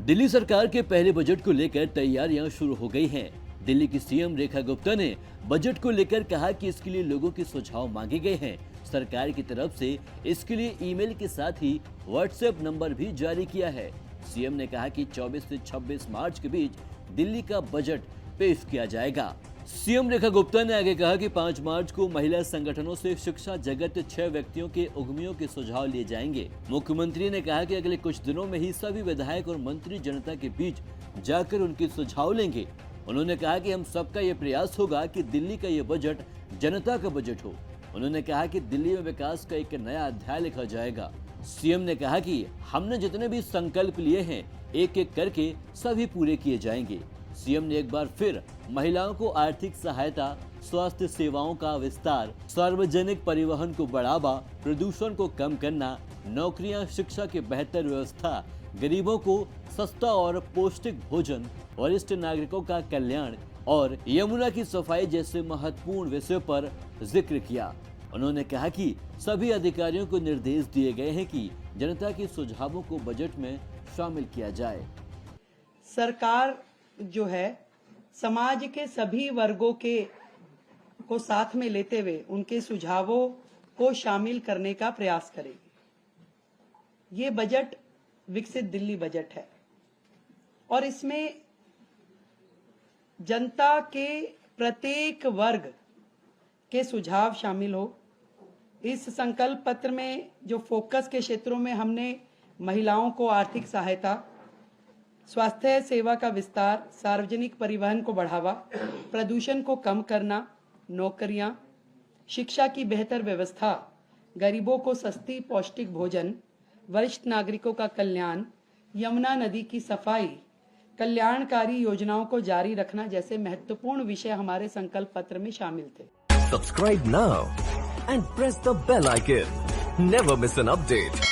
दिल्ली सरकार के पहले बजट को लेकर तैयारियां शुरू हो गई हैं। दिल्ली की सीएम रेखा गुप्ता ने बजट को लेकर कहा कि इसके लिए लोगों के सुझाव मांगे गए हैं। सरकार की तरफ से इसके लिए ईमेल के साथ ही व्हाट्सएप नंबर भी जारी किया है। सीएम ने कहा कि 24 से 26 मार्च के बीच दिल्ली का बजट पेश किया जाएगा। सीएम रेखा गुप्ता ने आगे कहा कि 5 मार्च को महिला संगठनों से शिक्षा जगत 6 व्यक्तियों के उद्यमियों के सुझाव लिए जाएंगे। मुख्यमंत्री ने कहा कि अगले कुछ दिनों में ही सभी विधायक और मंत्री जनता के बीच जाकर उनके सुझाव लेंगे। उन्होंने कहा कि हम सबका ये प्रयास होगा कि दिल्ली का ये बजट जनता का बजट हो। उन्होंने कहा कि दिल्ली में विकास का एक नया अध्याय लिखा जाएगा। सीएम ने कहा कि हमने जितने भी संकल्प लिए हैं एक एक करके सभी पूरे किए जाएंगे। सीएम ने एक बार फिर महिलाओं को आर्थिक सहायता, स्वास्थ्य सेवाओं का विस्तार, सार्वजनिक परिवहन को बढ़ावा, प्रदूषण को कम करना, नौकरियां, शिक्षा की बेहतर व्यवस्था, गरीबों को सस्ता और पौष्टिक भोजन, वरिष्ठ नागरिकों का कल्याण और यमुना की सफाई जैसे महत्वपूर्ण विषयों पर जिक्र किया। उन्होंने कहा कि सभी अधिकारियों को निर्देश दिए गए हैं कि जनता के सुझावों को बजट में शामिल किया जाए। सरकार जो है समाज के सभी वर्गों को साथ में लेते हुए उनके सुझावों को शामिल करने का प्रयास करेगी। ये बजट विकसित दिल्ली बजट है और इसमें जनता के प्रत्येक वर्ग के सुझाव शामिल हो। इस संकल्प पत्र में जो फोकस के क्षेत्रों में हमने महिलाओं को आर्थिक सहायता, स्वास्थ्य सेवा का विस्तार, सार्वजनिक परिवहन को बढ़ावा, प्रदूषण को कम करना, नौकरियां, शिक्षा की बेहतर व्यवस्था, गरीबों को सस्ती पौष्टिक भोजन, वरिष्ठ नागरिकों का कल्याण, यमुना नदी की सफाई, कल्याणकारी योजनाओं को जारी रखना जैसे महत्वपूर्ण विषय हमारे संकल्प पत्र में शामिल थे। Subscribe now and press the bell icon. Never miss an update.